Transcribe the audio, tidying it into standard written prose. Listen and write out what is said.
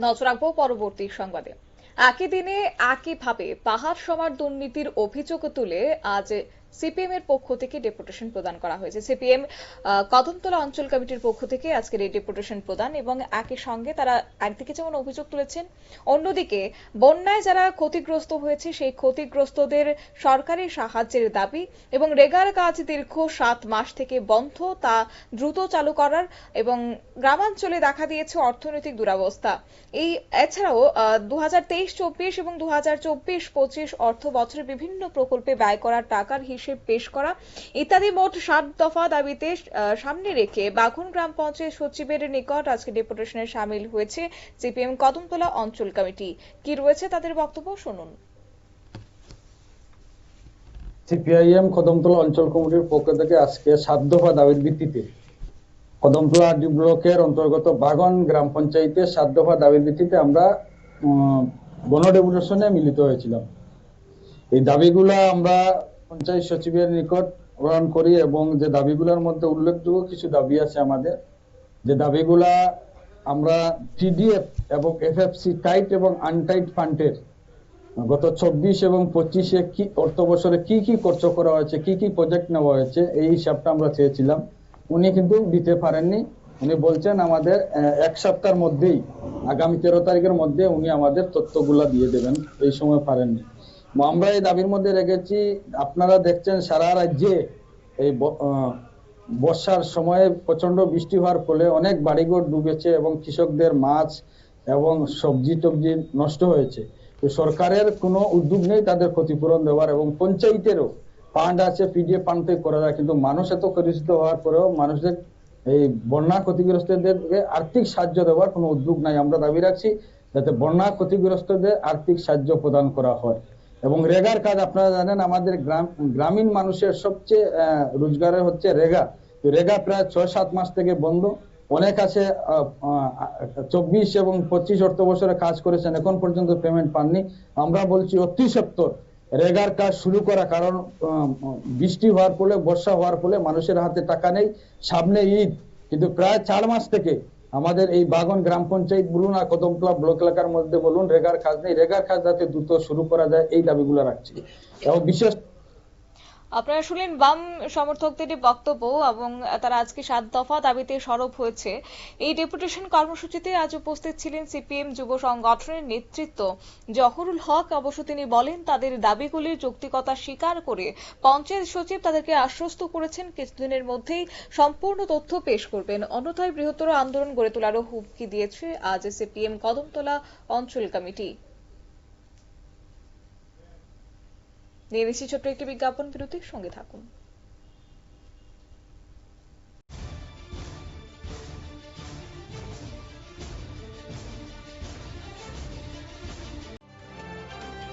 নজর রাখবো পরবর্তী সংবাদে। একই দিনে একইভাবে পাহাড় সমান দুর্নীতির অভিযোগ তুলে আজ সিপিএম এর পক্ষ থেকে ডেপুটেশন প্রদান করা হয়েছে। সিপিএম কদমতলা অঞ্চল কমিটির পক্ষ থেকে আজকের এই ডেপুটেশন প্রদান এবং একই সঙ্গে তারা একদিকে যেমন অভিযোগ তুলেছেন, অন্যদিকে বন্যায় যারা ক্ষতিগ্রস্ত হয়েছে সেই ক্ষতিগ্রস্তদের সরকারি সাহায্যের দাবি এবং রেগার কাজ দীর্ঘ 7 মাস থেকে বন্ধ, তা দ্রুত চালু করার এবং গ্রামাঞ্চলে দেখা দিয়েছে অর্থনৈতিক দুরবস্থা। এই এছাড়াও 2023-24 এবং 2024-25 অর্থ বছরে বিভিন্ন প্রকল্পে ব্যয় করা টাকার হিসেব পেশ করা ইত্যাদি মোট 7 দফা দাবিতে সামনে রেখে বাঘন গ্রাম পঞ্চায়েত সচিবের নিকট আজকে ডেপুটেশনে সামিল হয়েছে সিপিএম কদমতলা অঞ্চল কমিটি। কি রয়েছে তাদের বক্তব্য, শুনুন। সিপিআইএম কদমতলা অঞ্চল কমিটির পক্ষ থেকে আজকে 7 দফা দাবির ভিত্তিতে কদমতলা ডি ব্লকের অন্তর্গত বাগন গ্রাম পঞ্চায়েতে 7 দফা দাবির ভিত্তিতে আমরা গণ ডেপুটেশনে মিলিত হয়েছিলাম। এই দাবিগুলা আমরা পঞ্চায়েত সচিবের নিকট গ্রহণ করি এবং যে দাবিগুলোর মধ্যে উল্লেখযোগ্য কিছু দাবি আছে আমাদের, যে দাবিগুলা আমরা টিডিএফ এবং এফএফসি টাইট এবং আনটাইট ফান্ডের গত 24 এবং 25-এ কি অর্থ বছরে কি কি খরচ করা হয়েছে, কি কি প্রজেক্ট নেওয়া হয়েছে, এই হিসাবটা আমরা চেয়েছিলাম। উনি কিন্তু দিতে পারেননি। উনি বলছেন আমাদের 1 সপ্তাহের মধ্যেই, আগামী 13 তারিখের মধ্যে উনি আমাদের তথ্যগুলা দিয়ে দেবেন, এই সময় পারেননি। আমরা এই দাবির মধ্যে রেখেছি, আপনারা দেখছেন সারা রাজ্যে এই বর্ষার সময়ে প্রচন্ড বৃষ্টি হওয়ার ফলে অনেক বাড়িঘর ডুবেছে এবং কৃষকদের মাছ এবং সবজি টবজি নষ্ট হয়েছে। তো সরকারের কোনো উদ্যোগ নেই তাদের ক্ষতিপূরণ দেওয়ার, এবং পঞ্চায়েতেরও ফান্ড আছে, পিডিএফ ফান্ড থেকে করা যায়, কিন্তু মানুষ এত ক্ষতিগ্রস্ত হওয়ার পরেও মানুষের এই বন্যা ক্ষতিগ্রস্তদেরকে আর্থিক সাহায্য দেওয়ার কোনো উদ্যোগ নাই। আমরা দাবি রাখছি যাতে বন্যা ক্ষতিগ্রস্তদের আর্থিক সাহায্য প্রদান করা হয়। এবং রেগার কাজ আপনারা জানেন, আমাদের গ্রামীণ মানুষের সবচেয়ে রোজগারের হচ্ছে রেগা। তো রেগা প্রায় 6-7 মাস থেকে বন্ধ। অনেক আছে 24 এবং 25 অর্থ বছরে কাজ করেছেন, এখন পর্যন্ত পেমেন্ট পাননি। আমরা বলছি অতি সত্বর রেগার কাজ শুরু করা, কারণ বৃষ্টি হওয়ার ফলে, বর্ষা হওয়ার ফলে মানুষের হাতে টাকা নেই, সামনে ঈদ, কিন্তু প্রায় 4 মাস থেকে আমাদের এই বাগন গ্রাম পঞ্চায়েত বলুন আর কদমতলা ব্লক এলাকার মধ্যে বলুন, রেগার কাজ নেই। রেগার কাজ যাতে দ্রুত শুরু করা যায়, এই দাবিগুলো রাখছি। এবং বিশেষ আপনারা শুনলেন বাম সমর্থকদের বক্তব্য এবং তারা আজকে 7 দফা দাবিতে সরব হয়েছে। এই ডেপুটেশন কর্মসূচিতে আজ উপস্থিত ছিলেন সিপিএম যুব সংগঠনের নেতৃত্ব জহুরুল হক। অবশ্য তিনি বলেন তাদের দাবিগুলির যৌক্তিকতা স্বীকার করে পঞ্চায়েত সচিব তাদেরকে আশ্বস্ত করেছেন কিছুদিনের মধ্যেই সম্পূর্ণ তথ্য পেশ করবেন, অন্যথায় বৃহত্তর আন্দোলন গড়ে তোলারও হুমকি দিয়েছে আজ সিপিএম কদমতলা অঞ্চল কমিটি। নিয়ে নিচ্ছি ছোট্ট একটি বিজ্ঞাপন বিরতির সঙ্গে থাকুন।